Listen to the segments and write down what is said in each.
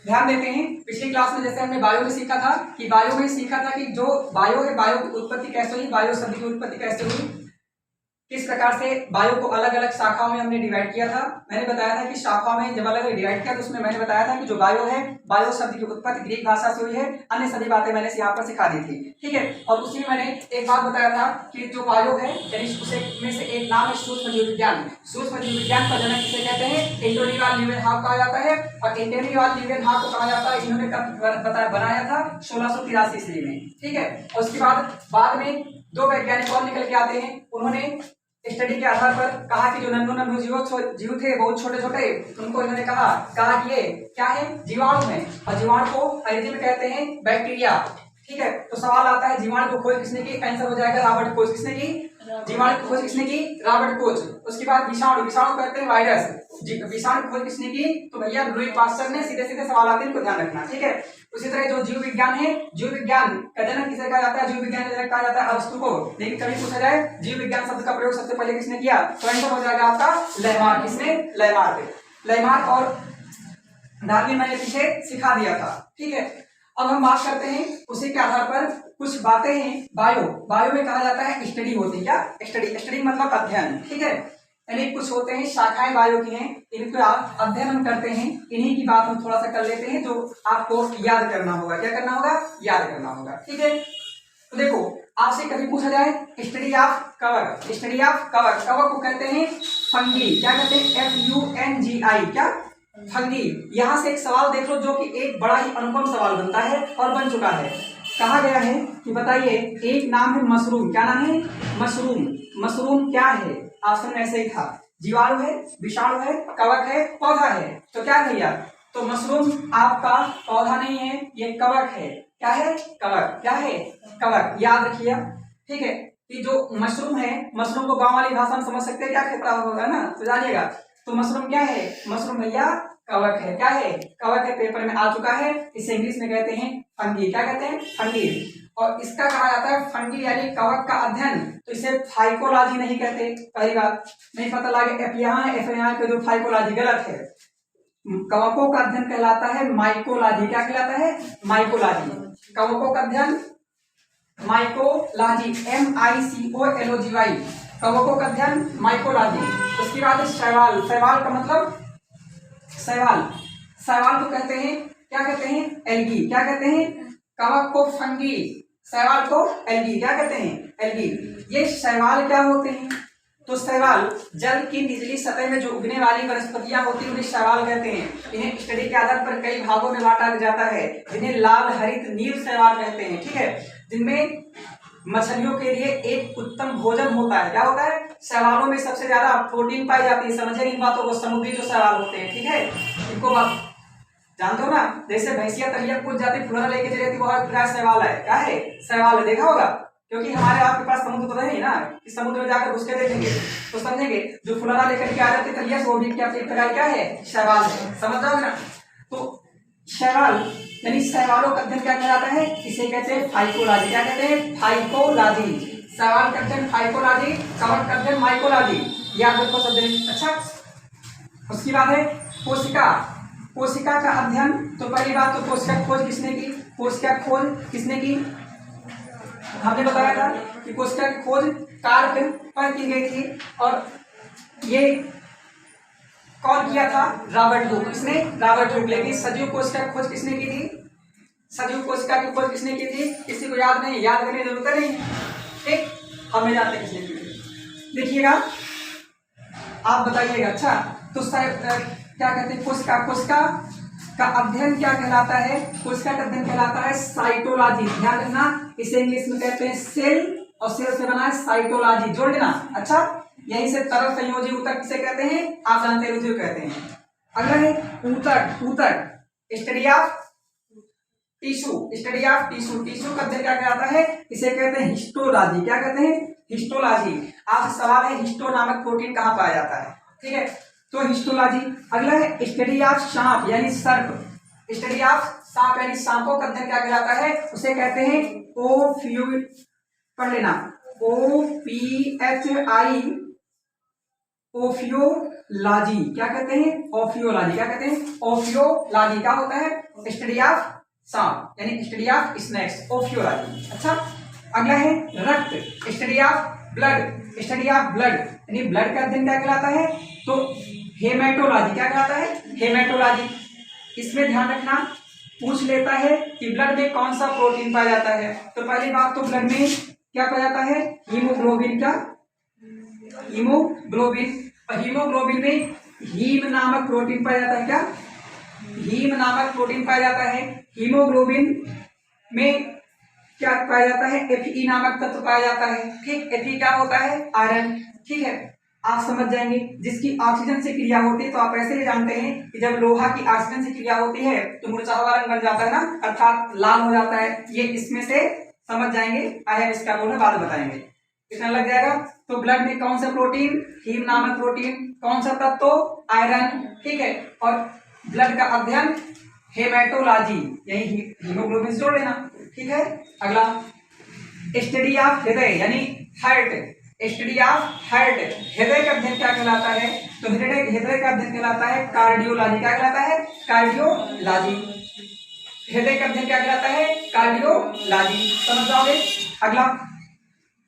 ध्यान देते हैं पिछली क्लास में जैसे हमने बायो में सीखा था कि बायो में सीखा था कि जो बायो है, बायो की उत्पत्ति कैसे हुई, बायो शब्द की उत्पत्ति कैसे हुई, किस प्रकार से बायो को अलग अलग शाखाओं में हमने डिवाइड किया था। मैंने बताया था कि शाखाओं में जब अलग अलग डिवाइड किया तो उसमें मैंने बताया था कि जो बायो है, बायो शब्द की उत्पत्ति ग्रीक भाषा से हुई है। अन्य सभी बातें मैंने यहाँ पर सिखा दी थी, ठीक है। और उसी में मैंने एक बात बताया था कि जो बायो है यानी उसे में से एक नाम है सूक्ष्म जीव विज्ञान। सूक्ष्म जीव विज्ञान का जनक किसे कहते हैं? एंटोनी लीवेनहॉक कहा जाता है। और एंटोनी लीवेनहॉक को कहा जाता है, इन्होंने कब बनाया था? 1683 ईस्वी में, ठीक है। और उसके बाद में दो वैज्ञानिक और निकल के आते हैं। उन्होंने स्टडी के आधार पर कहा कि जो नन्हे जीव थे बहुत छोटे छोटे, उनको इन्होंने कहा कि ये क्या है? जीवाणु है। और जीवाणु को अंग्रेजी में कहते हैं बैक्टीरिया, ठीक है। तो सवाल आता है जीवाणु को खोज किसने की? आंसर हो जाएगा रॉबर्ट कोच। किसने की? जीवाणु की खोज किसने की? Robert Koch. उसके बाद विषाणु कहते हैं वायरस। विषाणु की खोज किसने की? तो भैया लुई पास्चर ने। सीधे सीधे सवाल आते हैं, इनको ध्यान रखना, ठीक है। उसी तरह जो जीव विज्ञान है, जीव विज्ञान का जनक किसे कहा जाता है? जीव विज्ञान का जनक कहा जाता है अरस्तु को। लेकिन कभी पूछा जाए जीव विज्ञान शब्द का प्रयोग सबसे पहले किसने किया? तो आंसर हो जाएगा आपका लेमार्क। किसने? लेमार्क और डार्विन मैंने पीछे सिखा दिया था, ठीक है। अब हम बात करते हैं उसी के आधार पर कुछ बातें हैं। बायो में कहा जाता है स्टडी होती है। क्या? स्टडी मतलब अध्ययन, ठीक है। यानी कुछ होते हैं शाखाएं बायो की हैं, इनको आप अध्ययन हम करते हैं। इन्हीं की बात हम थोड़ा सा कर लेते हैं जो आपको याद करना होगा। क्या करना होगा? याद करना होगा, ठीक है। तो देखो, आपसे कभी पूछा जाए स्टडी ऑफ कवक, कवक को कहते हैं फंगी। क्या कहते हैं? FUNGI। क्या? फंगी। यहाँ से एक सवाल देख लो जो कि एक बड़ा ही अनुपम सवाल बनता है और बन चुका है। कहा गया है कि बताइए, एक नाम है मशरूम। क्या नाम है? मशरूम क्या है? ऑप्शन ऐसे ही था, जीवाणु है, विषाणु है, कवक है, पौधा है। तो क्या भैया? तो मशरूम आपका पौधा नहीं है, ये कवक है। क्या है? कवक। क्या है? कवक। याद रखिए, ठीक है। कि जो मशरूम है, मशरूम को गांव वाली भाषा में समझ सकते हैं, क्या कहता होगा ना, तो जानिएगा। तो मशरूम क्या है? मशरूम भैया कवक है। क्या है? कवक है। पेपर में आ चुका है। इसे इंग्लिश में कहते हैं फंगी। क्या कहते हैं? फंगी। और इसका कहा जाता है फंगी यानी कवक का अध्ययन। तो इसे फाइकोलॉजी नहीं कहते। पहली बात नहीं पता लगे, एफ यहाँ है, एफ यहाँ, जो फाइकोलॉजी गलत है। कवकों का अध्ययन कहलाता है माइकोलॉजी। क्या कहलाता है? माइकोलॉजी। कवकों का अध्ययन माइकोलॉजी, MICOLOGY। कवकों का अध्ययन माइकोलॉजी। उसके बाद शैवाल का मतलब शैवाल को कहते हैं, क्या कहते हैं? एल्गी। क्या कहते हैं? कवक को फंगी, शैवाल को एल्गी। क्या कहते हैं? एल्गी। ये शैवाल क्या होते हैं? तो शैवाल जल की निचली सतह में जो उगने वाली वनस्पतियां होती हैं उन्हें शैवाल कहते हैं। इन्हें स्टडी के आधार पर कई भागों में बांटा जाता है, जिन्हें लाल, हरित, नील शैवाल कहते हैं, ठीक है। जिनमें मछलियों के लिए एक उत्तम भोजन होता है। क्या होता है? शैवालों में सबसे ज्यादा प्रोटीन पाई जाती है। समझे इन बातों को? समुद्री जो शैवाल होते हैं, ठीक है। इनको बात जानते हो ना? जैसे भैंसिया तलिया कूद जाती, फुलरा लेके चली जाती, वह शैवाल है। क्या है? शैवाल है। देखा होगा, क्योंकि हमारे आपके पास समुद्र तो नहीं ना, कि समुद्र में जाकर घुस के देखेंगे तो समझेंगे। जो फुलरा लेकर के आ जाते तलिया से, वो भी क्या एक प्रकार क्या है? शैवाल है। समझ जाओगे ना? तो शैवाल यानी शैवालों का अध्ययन क्या कहलाता है? इसे कहते हैं फाइकोलॉजी। क्या कहते हैं? फाइकोलॉजी। शैवाल का अध्ययन फाइकोलॉजी, कवक का अध्ययन माइकोलॉजी। याद रखो सब। अच्छा, उसकी बात है कोशिका का अध्ययन। तो पहली बात तो कोशिका खोज किसने की? किसने की? हमने बताया था कि कोशिका की खोज कार्प पर की गई थी। और ये कौन किया था? Robert Hooke. किसने? Robert Hooke. लेकिन सजीव कोशिका की खोज किसने की थी? सजीव कोशिका की खोज किसने की थी? किसी को याद नहीं? याद करने की जरूरत नहीं, ठीक। हमें जानते हैं किसने की थी। देखिएगा, आप बताइएगा। अच्छा, तो क्या कहते हैं? कोशिका का अध्ययन क्या कहलाता है? कोशिका का अध्ययन कहलाता है साइटोलॉजी। ध्यान रखना, इसे इंग्लिश में कहते हैं सेल, और सेल से बना है साइटोलॉजी। जोड़ लेना। अच्छा, यहीं से तरल संयोजी ऊतक किसे कहते हैं? आप जानते हैं, रुधिर कहते हैं। अगला है ऊतक, स्टडी ऑफ टिश्यू। टिश्यू का अध्ययन क्या कहलाता है? इसे कहते हैं हिस्टोलॉजी। क्या कहते हैं? हिस्टोलॉजी। आपसे सवाल है हिस्टो नामक प्रोटीन कहाँ पाया जाता है, ठीक है। तो हिस्टोलॉजी। अगला है स्टडी ऑफ सांप यानी सर्प। स्टडी ऑफ सांप यानी सांपों का अध्ययन क्या कहलाता है? उसे कहते हैं पढ़ लेना, OPHI ओफियोलॉजी। क्या कहते हैं? ओफियोलॉजी। क्या कहते हैं? ओफियोलॉजी। क्या होता है? स्टडी ऑफ सांप, यानी स्टडी ऑफ स्नेक्स, ओफियोलॉजी। अच्छा, अगला है रक्त, study of blood, study of blood, यानी ब्लड का अध्ययन क्या कहलाता है? तो हेमेटोलॉजी। क्या कहलाता है? हेमेटोलॉजी। इसमें ध्यान रखना, पूछ लेता है कि ब्लड में कौन सा प्रोटीन पाया जाता है। तो पहली बात तो ब्लड में क्या पाया जाता है? हीमोग्लोबिन। क्या? हीमोग्लोबिन। और हीमोग्लोबिन में हीम नामक प्रोटीन पाया जाता है। क्या? हीम नामक प्रोटीन पाया जाता है। हीमोग्लोबिन में क्या पाया जाता है? Fe नामक तत्व पाया जाता है। ठीक, Fe क्या होता है? आयरन। ठीक है, आप समझ जाएंगे। जिसकी ऑक्सीजन से क्रिया होती है, तो आप ऐसे ही जानते हैं कि जब लोहा की ऑक्सीजन से क्रिया होती है तो मुरझावा रंग बन जाता है ना, अर्थात लाल हो जाता है। ये इसमें से समझ जाएंगे। आया इसका बोल है, बाद बताएंगे, कितना लग जाएगा। तो ब्लड में कौन सा प्रोटीन? हीम नामक प्रोटीन। कौन सा तत्व? आयरन। ठीक है, और ब्लड का अध्ययन हेमेटोलॉजी, यही हीमोग्लोबिन जोड़ लेना। ठीक है, अगला स्टडी ऑफ हृदय, यानी हार्ट, स्टडी ऑफ हार्ट। हृदय का अध्ययन क्या कहलाता है? तो हृदय का अध्ययन कहलाता है कार्डियोलॉजी। क्या कहलाता है? कार्डियोलॉजी। हृदय का अध्ययन क्या कहलाता है? कार्डियोलॉजी। समझ जाओगे। अगला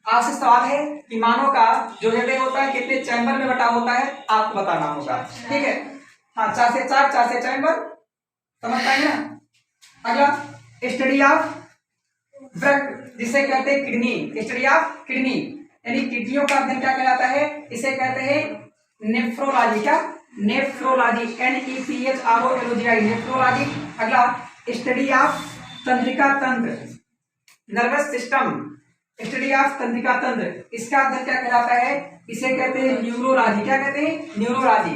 आपसे सवाल है कि मानव का जो हृदय होता है कितने चैम्बर में बटा होता है, आपको बताना होगा। ठीक है, हाँ, 4 से 4, 4 से चैम्बर, समझ पाएंगे ना। अगला स्टडी ऑफ वृक्क, जिसे कहते हैं किडनी, स्टडी ऑफ किडनी, यानी किडनियों का अध्ययन क्या कहलाता है? इसे कहते हैं नेफ्रोलॉजी। क्या? Nephrology, NEPHROLOGY, nephrology. अगला स्टडी ऑफ तंत्रिका तंत्र, नर्वस सिस्टम, स्टडी ऑफ तंत्रिका तंत्र, इसका अध्ययन क्या कहलाता है? इसे कहते हैं न्यूरोलॉजी। क्या कहते हैं? न्यूरोलॉजी।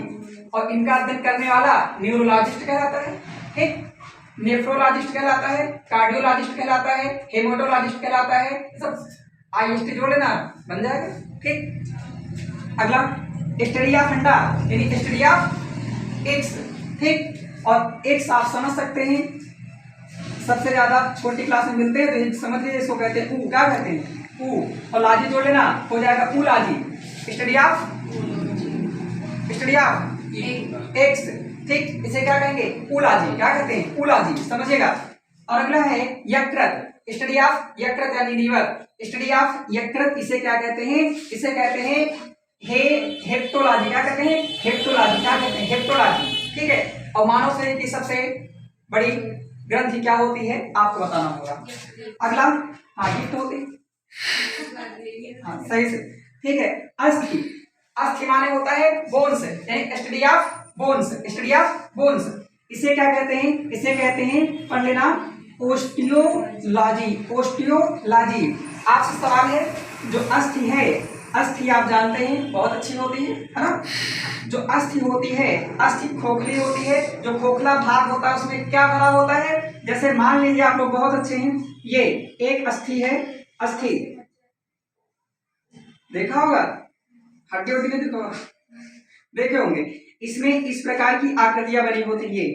और इनका अध्ययन करने वाला न्यूरोलॉजिस्ट कहलाता है। ठीक, नेफ्रोलॉजिस्ट कहलाता है, कार्डियोलॉजिस्ट कहलाता है, हेमेटोलॉजिस्ट कहलाता है। सब IST जोड़ लेना, बन जाएगा। ठीक, अगला स्टडी ऑफ अंडा, यानी स्टडी ऑफ एग्स। ठीक, और एग्स आप समझ सकते हैं, सबसे ज्यादा छोटी क्लास में मिलते हैं, तो समझ लीजिए इसको कहते हैं ऊ। क्या कहते हैं? ऊ। और लाजी जोड़ लेना, हो जाएगा ऊलाजी। Study of x. ठीक, इसे क्या कहेंगे? ऊलाजी। क्या कहते हैं? ऊलाजी, समझिएगा। और अगला है यकृत, स्टडी ऑफ यकृत यानी लीवर, स्टडी ऑफ यकृत, इसे क्या कहते हैं? इसे कहते हैं हेप्टोलॉजी। क्या कहते हैं? हेप्टोलॉजी। क्या कहते हैं? हेप्टोलॉजी। ठीक है, और मानव शरीर की सबसे बड़ी ग्रंथि क्या होती है, आपको बताना होगा। अगला, हाँ, गिफ्ट होती है, हाँ, सही से। ठीक है, अस्थि। अस्थि माने होता है बोन्स, यानी study of bones, study of bones. इसे क्या कहते हैं? इसे कहते हैं, पढ़ लेना, ओस्टियोलॉजी। ओस्टियोलॉजी। आपसे सवाल है, जो अस्थि है, अस्थि आप जानते हैं बहुत अच्छी होती है ना। जो अस्थि होती है, अस्थि खोखली होती है। जो खोखला भाग होता है उसमें क्या भरा होता है? जैसे मान लीजिए आप लोग बहुत अच्छे हैं, ये एक अस्थि है, अस्थि देखा होगा, हड्डी उड्डी नहीं देखा होगा, देखे होंगे। इसमें इस प्रकार की आकृतियां बनी होती है,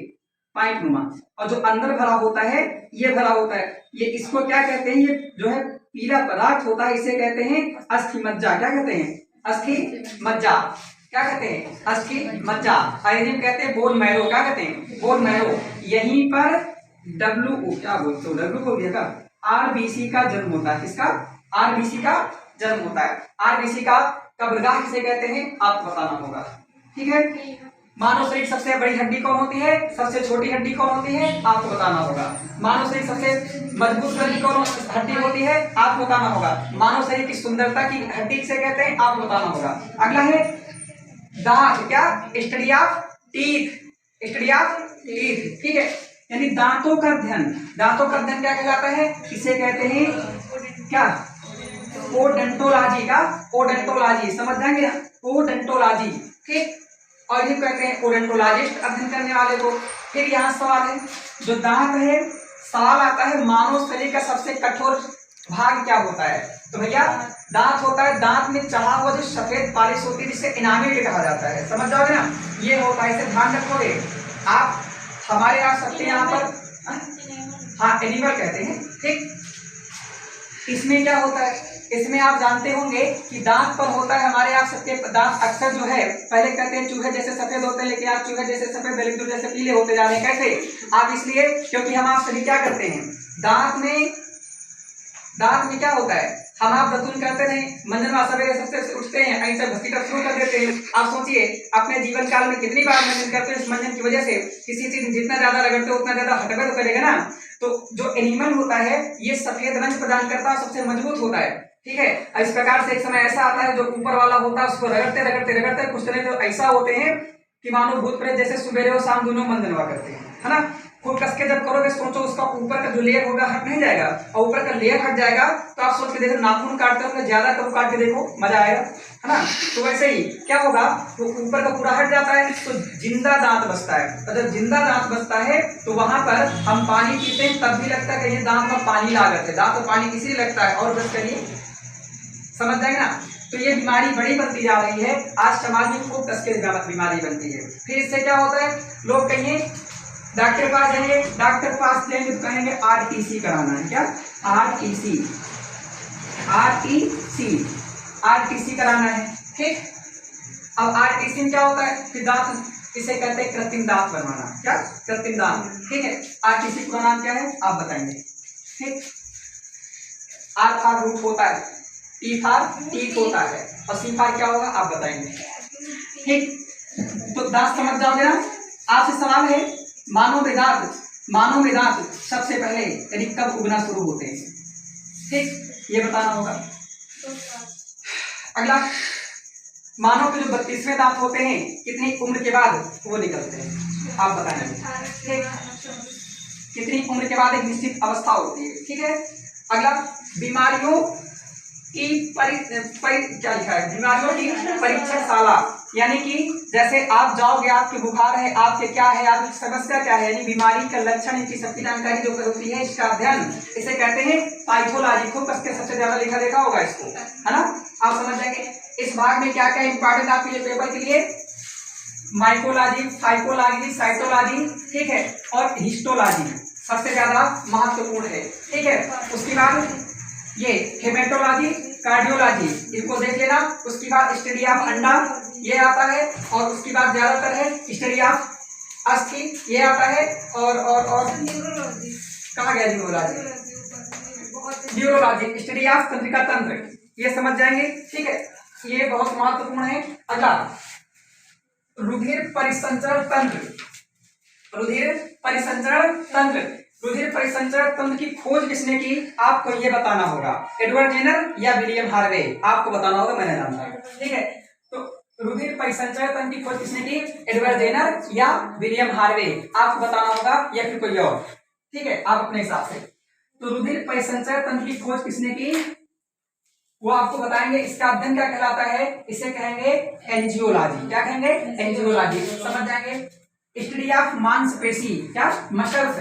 पाइप नुमा, और जो अंदर भरा होता है ये भरा होता है। ये इसको क्या कहते हैं? ये जो है पीला पदार्थ होता है, इसे कहते हैं अस्थि मज्जा। क्या कहते हैं? अस्थि मज्जा। क्या कहते हैं? अस्थि मज्जा। अंग्रेजी में कहते हैं बोन मैरो। क्या कहते हैं? Bone marrow. यहीं पर क्या बोलते हो, डब्ल्यू को दिया RBC का जन्म होता है। किसका? RBC का जन्म होता है। RBC का कब्रगाह किसे कहते हैं, आपको बताना होगा। ठीक है, मानव शरीर सबसे बड़ी हड्डी कौन होती है, सबसे छोटी हड्डी कौन होती है, आपको बताना होगा। मानव शरीर सबसे मजबूत हड्डी कौन हड्डी होती है, आपको बताना होगा। मानव शरीर की सुंदरता की हड्डी किसे कहते हैं, आपको बताना होगा। अगला है दांत। क्या? Study of teeth, study of teeth. ठीक है, यानी दांतों का अध्ययन। दांतों का अध्ययन क्या कहलाता है? इसे कहते हैं क्या? ओडोंटोलॉजी। का? ओडोंटोलॉजी, समझ जाएंगे ना, ओडोंटोलॉजी। ठीक, और ये कहते हैं ओडोंटोलॉजिस्ट अध्ययन करने वाले को। फिर यहाँ सवाल है, जो दांत है, सवाल आता है मानव शरीर का सबसे कठोर भाग क्या होता है? तो भैया दांत होता है, दांत में चढ़ा हुआ जो सफेद पालिश होती है जिसे इनामिल कहा जाता है, समझ जाओगे ना, ये होता है। इसे ध्यान रखोगे आप। हमारे आ सकते हैं यहाँ पर, हाँ, एनिमल कहते हैं। ठीक, इसमें क्या होता है? इसमें आप जानते होंगे कि दांत पर होता है हमारे आप सबके दांत अक्सर जो है पहले कहते हैं चूहे जैसे सफेद होते हैं, लेकिन आप चूहे जैसे सफेद बिल्कुल जैसे पीले होते जा रहे हैं। कैसे? आप इसलिए क्योंकि हम आप सभी क्या करते हैं, दांत में क्या होता है, हम आप दतून करते नहीं, मंजनवा सवेरे सबसे उठते हैं, ऐसा घसीटा शुरू कर देते हैं। आप सोचिए अपने जीवन काल में कितनी बार मंजन करते हैं, इस मंजन की वजह से किसी चीज जितना ज्यादा रगड़ते हो उतना ज्यादा हटबे तो करेगा ना। तो जो एनिमल होता है ये सफेद रंग प्रदान करता है, सबसे मजबूत होता है, ठीक है। इस प्रकार से एक समय ऐसा आता है जो ऊपर वाला होता है उसको रगड़ते रगड़ते रगड़ते कुछ तरह तो ऐसा होते हैं कि मानो भूत प्रेत जैसे सुबेरे और शाम दोनों मंजनवा करते हैं, है ना। खूब कस के जब करोगे सोचो उसका ऊपर का जो लेयर होगा हट नहीं जाएगा, और ऊपर का लेयर हट जाएगा तो आप सोच के देखो नाखून काटते होंगे ज्यादा, कब काट के देखो मजा आएगा, है ना। तो वैसे ही क्या होगा, तो ऊपर का पूरा हट जाता है तो जिंदा दांत बचता है, और जब जिंदा दांत बचता है तो वहां पर हम पानी पीते हैं तब भी लगता है कि दांत में पानी लागत है, दांत में पानी इसलिए लगता है, और बस करिए समझ जाएंगे ना। तो ये बीमारी बड़ी बनती जा रही है, आज समाज में खूब कस के बीमारी बनती है। फिर इससे क्या होता है, लोग कहिए डॉक्टर पास जाएंगे, डॉक्टर पास जाएंगे तो कहेंगे आरटीसी कराना है, क्या आरटीसी आरटीसी कराना है, ठीक। अब आरटीसी में क्या होता है, फिर दांत, इसे कहते हैं कृत्रिम दांत बनवाना, क्या कृत्रिम दांत, ठीक है। आरटीसी का नाम क्या है आप बताएंगे, ठीक। आर फार रूट होता है, टी फार टीथ होता है, और सी फार क्या होगा आप बताएंगे, ठीक। तो दांत समझ जाओगे ना। आपसे सवाल है, मानव में दांत सबसे पहले यानी कब उगना शुरू होते हैं, ठीक, ये बताना होगा। अगला, मानव के जो 32वें दांत होते हैं कितनी उम्र के बाद वो निकलते हैं आप बताएंगे, ठीक। कितनी उम्र के बाद एक निश्चित अवस्था होती है, ठीक है। अगला, बीमारियों की क्या लिखा है, बीमारियों की परीक्षणशाला, यानी कि जैसे आप जाओगे, आपके बुखार है, आपके क्या है, आपकी समस्या क्या है, यानी बीमारी का लक्षण, इनकी सबकी जानकारी जो होती है इसका अध्ययन, इसे कहते हैं पाइथोलॉजी। खूब कसके सबसे ज्यादा लिखा देखा होगा इसको, है ना, आप समझ जाएंगे। इस भाग में क्या क्या इंपॉर्टेंट आपके लिए पेपर के लिए, माइकोलॉजी, फाइकोलॉजी, साइटोलॉजी, ठीक है, और हिस्टोलॉजी सबसे ज्यादा महत्वपूर्ण है, ठीक है। उसके बाद ये हेमेटोलॉजी, कार्डियोलॉजी, इनको देख लेना। उसके बाद स्टडी ऑफ अंडा ये आता है, और उसके बाद ज्यादातर है स्टडी ऑफ अस्थि ये आता है, और कहाँ गया न्यूरोलॉजी, स्टडी ऑफ तंत्रिका तंत्र, ये समझ जाएंगे, ठीक है, ये बहुत महत्वपूर्ण है। अगला, रुधिर परिसंचरण तंत्र, रुधिर परिसंचरण तंत्र की खोज किसने की आपको ये बताना होगा, एडवर्ड जेनर या विलियम हार्वे, आपको बताना होगा, मैंने जानता है, ठीक है। तो रुधिर परिसंचरण तंत्र की खोज किसने की, एडवर्ड जेनर या विलियम हार्वे, आपको बताना होगा, या फिर कोई और, ठीक है, आप अपने हिसाब से। तो रुधिर परिसंचरण तंत्र की खोज किसने की वो आपको बताएंगे। इसका अध्ययन क्या कहलाता है, इसे कहेंगे एंजियोलॉजी, क्या कहेंगे एंजियोलॉजी, समझ जाएंगे। स्टडी ऑफ मांसपेशी, क्या मसल्स,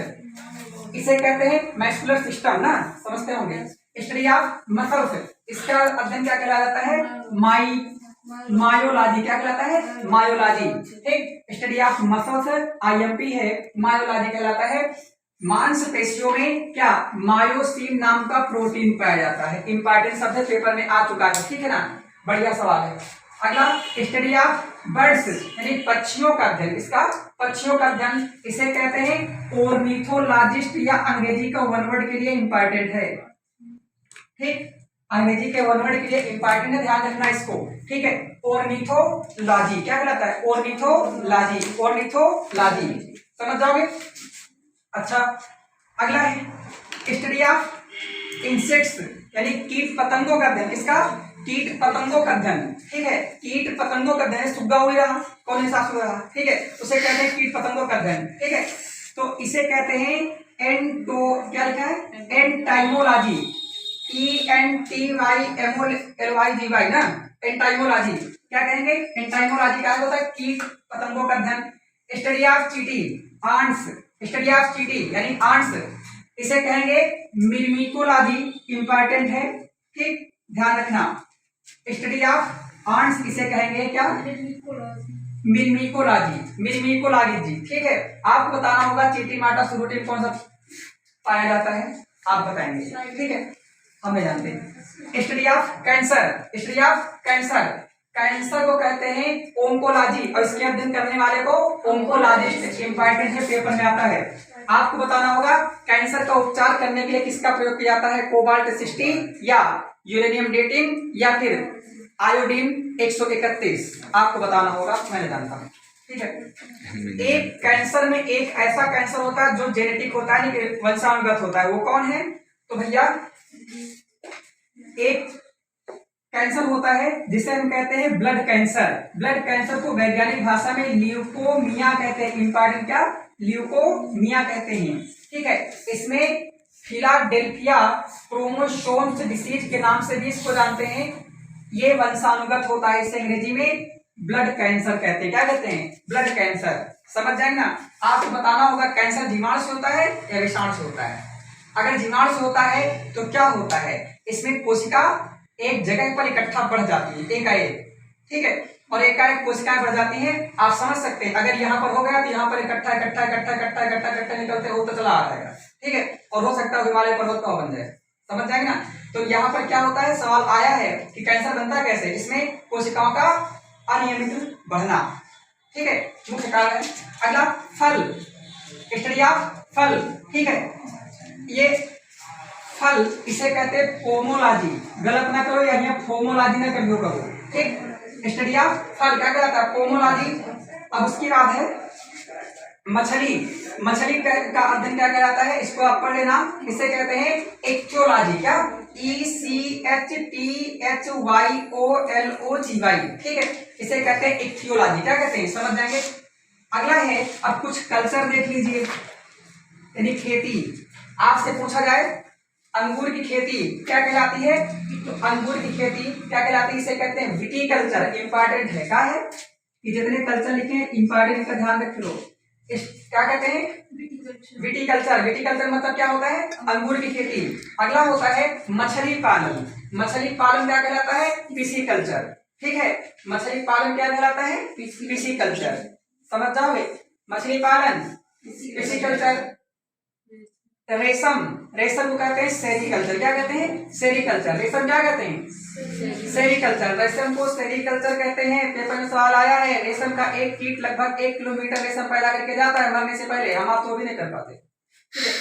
इसे कहते हैं मैस्कुलर सिस्टम ना, समझते होंगे। स्टडी ऑफ मसल्स, इसका अध्ययन क्या कहलाता है, मायोलॉजी, क्या कहलाता है मायोलॉजी, ठीक। स्टडी ऑफ मसल्स आईएमपी है, मायोलॉजी कहलाता है। मांसपेशियों में क्या मायोसिन नाम का प्रोटीन पाया जाता है, इंपॉर्टेंट शब्द पेपर में आ चुका है, ठीक है ना, बढ़िया सवाल है। अगला, स्टडी ऑफ बर्ड्स यानी पक्षियों का अध्ययन, इसका पक्षियों का अध्ययन, इसे कहते हैं ऑर्निथोलॉजिस्ट, या अंग्रेजी का वन वर्ड के लिए इंपॉर्टेंट है, ठीक, अंग्रेजी के वन वर्ड के लिए इंपॉर्टेंट है, ध्यान रखना इसको, ठीक है। ऑर्निथोलॉजी क्या कहलाता है, ऑर्निथोलॉजी, समझ जाओगे। अच्छा, अगला है स्टडी ऑफ इंसेक्ट्स यानी कीट पतंगों का अध्ययन, किसका, कीट पतंगों का अध्ययन, ठीक है, कीट पतंगों का अध्ययन, सुग्गा उड़ रहा, कौन हिसाब से रहा, ठीक है, उसे कहते हैं कीट पतंगों का अध्ययन, ठीक है। तो इसे कहते हैं क्या लिखा है, एंटाइमोलॉजी, ENTYMOLOGY ना, एंटाइमोलॉजी, क्या कहेंगे एंटाइमोलॉजी का होता है कीट पतंगों का अध्ययन। स्टडी ऑफ चीटी, आंट्स, स्टडी ऑफ चीटी यानी आंट्स, इसे कहेंगे मिर्मिकोलॉजी, इंपॉर्टेंट है, ठीक, ध्यान रखना। स्टडी ऑफ आंट्स इसे कहेंगे क्या, मिर्मिकोलॉजी जी, ठीक है। आपको बताना होगा चीटी माटा सुरुटी कौन सा पाया जाता है, आप बताएंगे, ठीक है, हम नहीं जानते। Study of cancer, study of cancer, cancer को कहते हैं ओंकोलॉजी, और इसके अध्ययन करने वाले को ओंकोलॉजिस्ट। इंपॉर्टेंट है, पेपर में आता है। आपको बताना होगा कैंसर का उपचार करने के लिए किसका प्रयोग किया जाता है, कोबाल्ट 60 या यूरेनियम डेटिंग या फिर आयोडीन 131, आपको बताना होगा, मैं नहीं जानता। ठीक है, एक कैंसर में एक ऐसा कैंसर होता है जो जेनेटिक होता है, नहीं वंशानुगत होता है, वो कौन है, तो भैया एक कैंसर होता है जिसे हम कहते हैं ब्लड कैंसर। ब्लड कैंसर को वैज्ञानिक भाषा में ल्यूकोमिया कहते हैं। इंपॉर्टेंट क्या, ल्यूकोमिया कहते हैं। ठीक है, इसमें फिलाडेल्फिया क्रोमोसोम्स डिसीज के नाम से भी इसको जानते हैं। ये वंशानुगत होता है, इसे अंग्रेजी में ब्लड कैंसर कहते हैं। क्या कहते हैं, ब्लड कैंसर। समझ जाएंगे ना। आपको बताना होगा कैंसर जीवाणु से होता है या विषाणु से होता है। अगर जीवाणु से होता है तो क्या होता है, इसमें कोशिका एक जगह पर इकट्ठा बढ़ जाती है एकाएक। ठीक है, और एकाएक कोशिकाएं बढ़ जाती हैं। आप समझ सकते हैं, अगर यहाँ पर हो गया तो यहाँ पर इकट्ठा इकट्ठा इकट्ठा इकट्ठा इकट्ठा इकट्ठा निकलते होता चला आ जाएगा। ठीक है, और हो सकता है हिमालय पर्वत का बन जाए। समझ जाएंगे ना। तो यहाँ पर क्या होता है, सवाल आया है कि कैंसर बनता कैसे, इसमें कोशिकाओं का अनियमित बढ़ना। ठीक है, मुख्य कारण है। अगला फल, स्टडी ऑफ फल। ठीक है, ये फल इसे कहते हैं पोमोलॉजी। गलत ना करो, या फोमोलॉजी ना करियो करो। ठीक, स्टडी ऑफ फल क्या कहलाता है, पोमोलॉजी। अब उसकी बात है मछली। मछली का अध्ययन क्या कहलाता है, इसको आप पढ़ लेना। इसे कहते हैं इक्थियोलॉजी। क्या, ECHTHYOLOGY। ठीक है, इसे कहते हैं इक्थियोलॉजी। क्या कहते हैं, समझ जाएंगे। अगला है, अब कुछ कल्चर देख लीजिए, यानी खेती। आपसे पूछा जाए अंगूर की खेती क्या कहलाती है, तो अंगूर की खेती क्या कहलाती है, इसे कहते हैं विटीकल्चर। इंपॉर्टेंट है, क्या है कि जितने कल्चर लिखे हैं इंपॉर्टेंट का ध्यान रख लो। क्या कहते हैं, विटीकल्चर। विटीकल्चर मतलब क्या होता है, अंगूर की खेती। अगला होता है मछली पालन। मछली पालन क्या कहलाता है, पिसीकल्चर। ठीक है, मछली पालन क्या कहलाता है, पिसीकल्चर। समझ जाओगे, मछली पालन, पिसीकल्चर। रेशम, रेशम को कहते हैं सेरीकल्चर। क्या कहते हैं, सेरीकल्चर। रेशम क्या कहते हैं, सेरीकल्चर। रेशम को सेरीकल्चर कहते हैं। पेपर में सवाल आया है, रेशम का एक कीट लगभग 1 किलोमीटर रेशम पैदा करके जाता है मरने से पहले। हम आप तो भी नहीं कर पाते। ठीक है,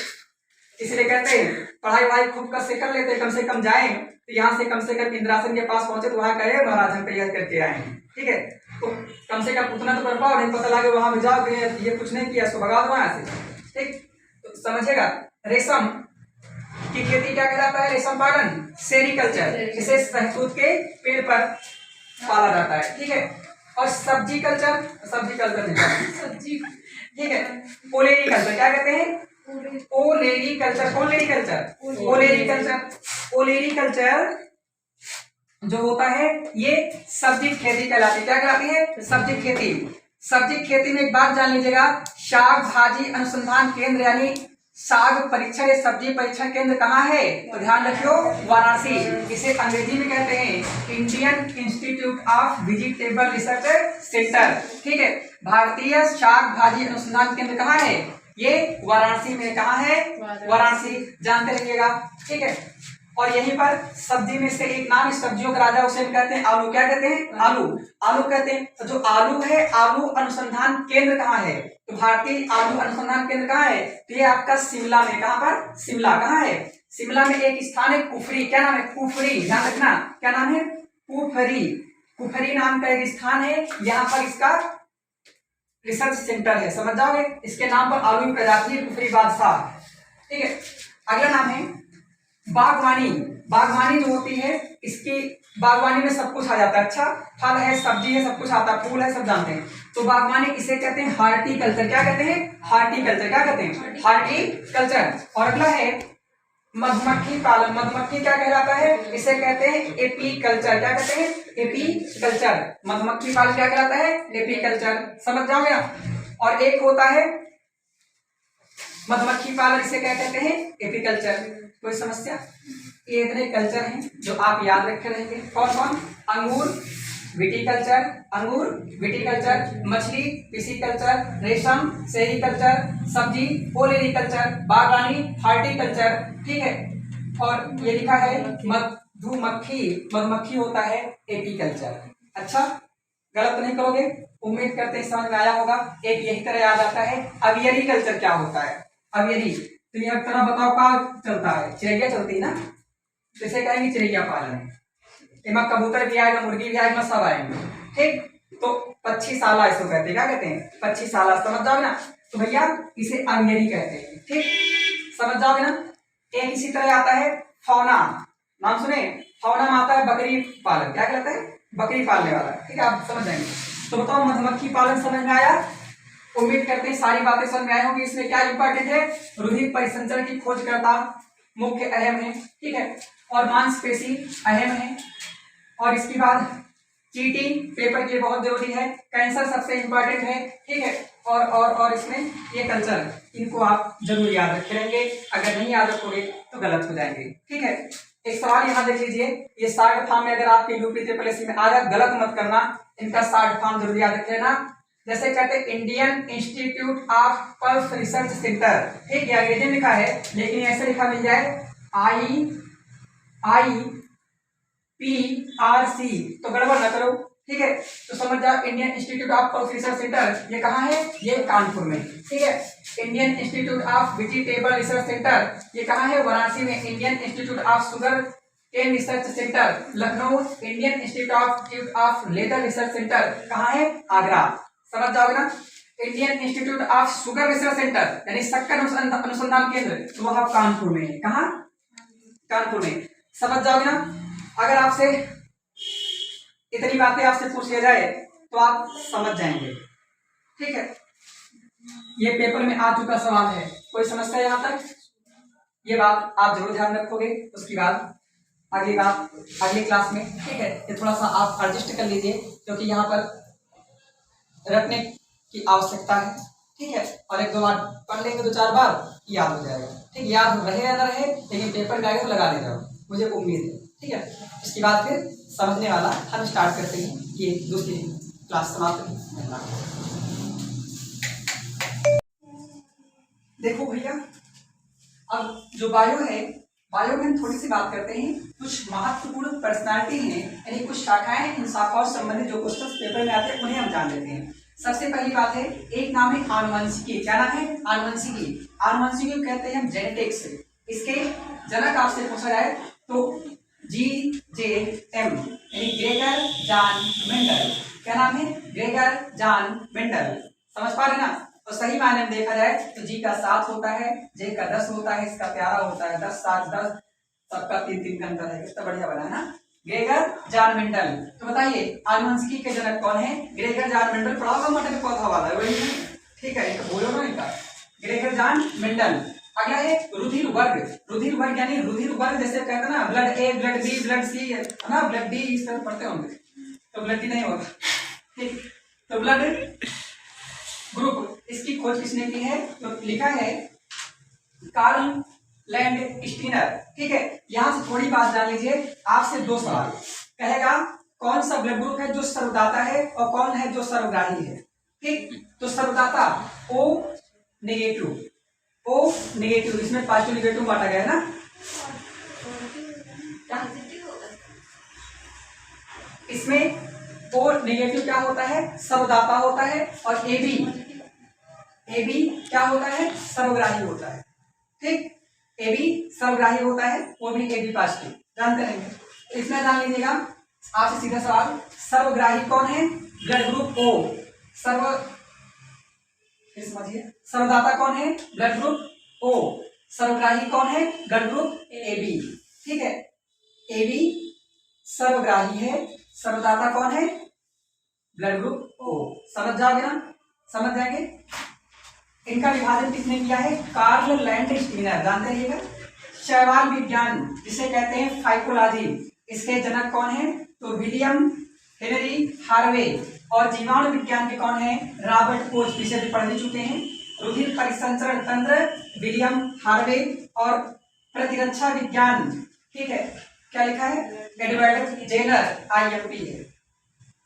इसलिए कहते हैं पढ़ाई वढ़ाई खूब कर से कर लेते, कम से कम जाए तो यहाँ से कम इंद्रासन के पास पहुंचे तो वहां कहे महाराज हम तैयार करके आए हैं। ठीक है, तो कम से कम उतना तो कर पाओ, नहीं पता लगे वहां में जाओ ये कुछ नहीं किया, इसको भगा दो यहाँ से। ठीक, तो समझिएगा। रेशम की खेती क्या कहलाता है, रेशम पालन, सेरीकल्चर। इसे शहतूत के पेड़ पर पाला जाता है। ठीक है, और सब्जी कल्चर, सब्जी कल्चर ठीक है, ओलेरीकल्चर। क्या कहते हैं, ओलेरीकल्चर। Olericulture, olericulture. ओलेरीकल्चर जो होता है ये सब्जी खेती कहलाती है। क्या कहलाती है, सब्जी खेती। सब्जी खेती में एक बात जान लीजिएगा, शाक भाजी अनुसंधान केंद्र यानी साग परीक्षण या सब्जी परीक्षण केंद्र कहाँ है, तो ध्यान रखियो वाराणसी। इसे अंग्रेजी में कहते हैं Indian institute of vegetable research centre. ठीक है, भारतीय शाक भाजी अनुसंधान केंद्र कहाँ है, ये वाराणसी में। कहाँ है, वाराणसी, जानते रहिएगा। ठीक है, और यहीं पर सब्जी में से एक नाम, इस सब्जियों का राजा उसे कहते हैं आलू। क्या कहते हैं, आलू। आलू कहते हैं। तो जो आलू है, आलू अनुसंधान केंद्र कहाँ है, तो भारतीय आलू अनुसंधान केंद्र कहाँ है, तो ये आपका शिमला में। कहाँ पर, शिमला। कहाँ है, शिमला में। एक स्थान है कुफरी। क्या नाम है, कुफरी। ध्यान रखना, क्या नाम है, कुफरी। कुफरी नाम का एक स्थान है, यहाँ पर इसका रिसर्च सेंटर है। समझ जाओगे, इसके नाम पर आलू की प्रजाति है कुफरी बादशाह। ठीक है, अगला नाम है बागवानी। बागवानी जो होती है, इसकी बागवानी में सब कुछ आ जाता है। अच्छा, फल है, सब्जी है, सब कुछ आता है, फूल है, सब जानते हैं। तो बागवानी इसे कहते हैं हार्टिकल्चर। क्या कहते हैं, हार्टिकल्चर। क्या कहते हैं, हार्टिकल्चर। और अगला है मधुमक्खी पालन। मधुमक्खी क्या कहलाता है, इसे कहते हैं एपीकल्चर। क्या कहते हैं, एपीकल्चर। मधुमक्खी पालन क्या कहलाता है, एपीकल्चर। समझ जाओगे आप। और एक होता है मधुमक्खी पालन, इसे क्या कहते हैं, एपीकल्चर। कोई समस्या, ये इतने कल्चर हैं जो आप याद रखे रहेंगे। कौन कौन, अंगूर विटीकल्चर, अंगूर विटीकल्चर, मछली पिसीकल्चर, रेशम सेरीकल्चर, सब्जी ओलेरीकल्चर, बागवानी हार्टिकल्चर। ठीक है, और ये लिखा है धूमक्खी मधुमक्खी होता है एपीकल्चर। अच्छा, गलत तो नहीं करोगे, उम्मीद करते हैं समझ में आया होगा। एक यही तरह याद आता है अवियरी कल्चर क्या होता है। अवियरी तो ये तरह बताओ क्या चलता है, चिड़ैया चलती है ना, जैसे कहेंगे चिड़ैया पालन, इमा कबूतर भी आएगा, मुर्गी भी आएगा, सब आएंगे। ठीक, तो पक्षीशाला इसको कहते हैं, क्या कहते हैं, पक्षीशाला, समझ जाओगे ना। तो भैया इसे अवियरी कहते हैं। ठीक, समझ जाओगे ना। एक इसी तरह आता है फौना, नाम सुने, फौना में आता है बकरी पालन, क्या कहता है, बकरी पालने वाला। ठीक है, आप समझ जाएंगे। तो बताओ मधुमक्खी पालन समझ में आया, उम्मीद करते हैं सारी बातें समझ में आई होंगी। इसमें क्या इंपॉर्टेंट है, रुधिर परिसंचरण की खोज करता मुख्य अहम है। ठीक है, और मांसपेशी अहम है, और इसके बाद चीटिंग पेपर के लिए बहुत जरूरी है, कैंसर सबसे इंपॉर्टेंट है। ठीक है, और इसमें ये कल्चर, इनको आप जरूर याद रखेंगे, अगर नहीं याद रखोगे तो गलत हो जाएंगे। ठीक है, एक सवाल यहाँ देख लीजिए, ये शार्ट फॉर्म में अगर आपके यूपी ट्रिपल एससी में आ जाए, गलत मत करना, इनका शार्ट फॉर्म जरूर याद रख लेना। जैसे कहते हैं Indian institute of pulse research centre. ठीक है, अंग्रेजी में लिखा है लेकिन ऐसे लिखा मिल जाए IPRC, तो गड़बड़ ना करो। ठीक है, तो समझ जाओ Indian institute of pulse research centre ये कहाँ है, ये कानपुर में। ठीक है, Indian institute of vegetable research centre ये कहाँ है, वाराणसी में। Indian institute of sugar cane research centre Lucknow. Indian institute of leather research centre कहाँ है, आगरा। समझ जाओगे ना। Indian institute of sugar research centre यानी शक्कर अनुसंधान केंद्र, तो वह कानपुर में है। कहाँ, कानपुर में। समझ जाओगे ना। अगर आपसे इतनी बातें आपसे पूछ लिया जाए तो आप समझ जाएंगे। ठीक है, ये पेपर में आ चुका सवाल है, कोई समस्या यहाँ तक, ये बात आप जरूर ध्यान रखोगे। उसके बाद अगली बात अगली क्लास में। ठीक है, ये थोड़ा सा आप एडजस्ट कर लीजिए क्योंकि यहाँ पर रखने की आवश्यकता है। ठीक है, और एक दो बार पढ़ लेंगे, दो चार बार याद हो जाएगा। ठीक, याद रहे या ना रहे, लेकिन पेपर में आगे तो लगा ले जाओ, मुझे उम्मीद है। ठीक है, इसके बाद फिर समझने वाला हम स्टार्ट करते हैं, ये दूसरी क्लास समाप्त करते। देखो भैया, अब जो बायो है, बायो में हम थोड़ी सी बात करते हैं, कुछ महत्वपूर्ण पर्सनालिटी हैं, यानी कुछ शाखाएं हैं, इन शाखाओं से संबंधित जो क्वेश्चन पेपर में आते हैं उन्हें हम जान लेते हैं। सबसे पहली बात है, एक नाम है आनुवंशिकी। क्या नाम है, आनुवंशिकी। आनुवंशिकी कहते हैं हम जेनेटिक्स। इसके जनक आपसे पूछा जाए तो GJM यानी ग्रेगर जॉन मेंडल। क्या नाम है, ग्रेगर जॉन मेंडल। समझ पा रहे ना। तो सही मायने में देखा जाए तो G का 7 होता है, J का 10 होता है, इसका प्यारा होता है 10 7 10, सबका 3 का अंतर है। कितना बढ़िया बना है ना, ग्रेगर जॉन मेंडल। तो बताइए आनुवंशिकी के जनक कौन है, ग्रेगर जॉन मेंडल। पढ़ा होगा मटर पौधा वाला वही। ठीक है, इनको बोलो ना, इनका ग्रेगर जॉन मेंडल। अगला है रुधिर वर्ग। रुधिर वर्ग यानी रुधिर वर्ग, जैसे कहते हैं ना blood A, blood B, blood C है ना, ब्लड D इस तरह पढ़ते होंगे, तो ब्लड D नहीं होगा। ठीक, तो ब्लड ग्रुप, इसकी खोज किसने की है, तो लिखा है कार्ल लैंडस्टीनर। ठीक है, यहां से थोड़ी बात जान लीजिए, आपसे दो सवाल कहेगा, कौन सा ब्लड ग्रुप है जो सर्वदाता है और कौन है जो सर्वग्राही है। ठीक, तो सर्वदाता O नेगेटिव, O नेगेटिव, इसमें पॉजिटिव नेगेटिव बांटा गया है ना। इसमें O नेगेटिव क्या होता है, सर्वदाता होता है, और AB क्या होता है, सर्वग्राही होता है। ठीक, AB सर्वग्राही होता है, वो भी AB पॉजिटिव, जानते रहेंगे। इसमें जान लीजिएगा आपसे सीधा सवाल, सर्वग्राही कौन है, ब्लड ग्रुप O। समझिए, सर्वदाता कौन है, ब्लड ग्रुप O। सर्वग्राही कौन है, ब्लड ग्रुप AB। ठीक है, AB सर्वग्राही है, सर्वदाता कौन है, ब्लड ग्रुप O। समझ जाओगे ना, समझ जाएंगे। इनका विभाजन किसने किया है, कार्ल लैंडस्टीनर, जानते रहिएगा। शैवाल विज्ञान जिसे कहते हैं फाइकोलॉजी, इसके जनक कौन है, तो विलियम हेनरी हार्वे। और जीवाणु विज्ञान के कौन है, रॉबर्ट कोच, जिसे भी पढ़ चुके हैं। रुधिर परिसंचरण तंत्र विलियम हार्वे। और प्रतिरक्षा विज्ञान, ठीक है, क्या लिखा है, एडवर्ड जेनर, IMP है।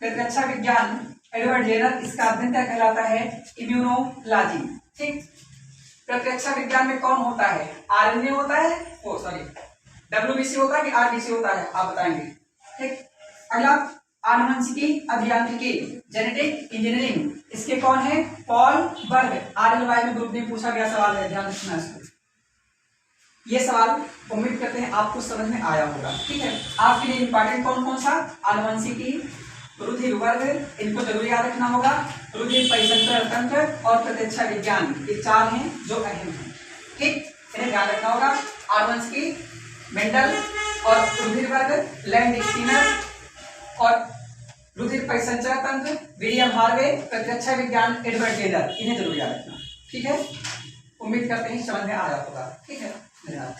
प्रतिरक्षा विज्ञान एडवर्ड जेनर, इसका अध्ययन क्या कहलाता है, इम्यूनोलॉजी। ठीक, प्रतिरक्षा विज्ञान में कौन होता है, RNA होता है, WBC होता है कि RBC होता है, आप बताएंगे। ठीक, अगला आनुवंशिकी अभियांत्रिकी, जेनेटिक इंजीनियरिंग, इसके कौन है? पॉल बर्ग। RLY में ग्रुप में पूछा गया सवाल है, ध्यान रखना इसको। ये सवाल उम्मीद करते हैं आपको समझ में आया होगा। ठीक है, आपके लिए इंपॉर्टेंट कौन कौन सा? आनुवंशिकी, रुधिर वर्ग, इनको जरूर याद रखना होगा। रुधिर परिसंचरण तंत्र और प्रतिरक्षा विज्ञान, ये 4 हैं जो अहम हैं। ठीक, इन्हें ध्यान रखना होगा। आनुवंशिकी मेंडल और रुधिर वर्ग लैंड स्किनर, और रुधिर परिसंचरण तंत्र विलियम हार्वे, प्रतिरक्षा विज्ञान एडवर्ड टेलर, इन्हें जरूर याद रखना। ठीक है, उम्मीद करते हैं समझ में आया होगा। ठीक है, धन्यवाद।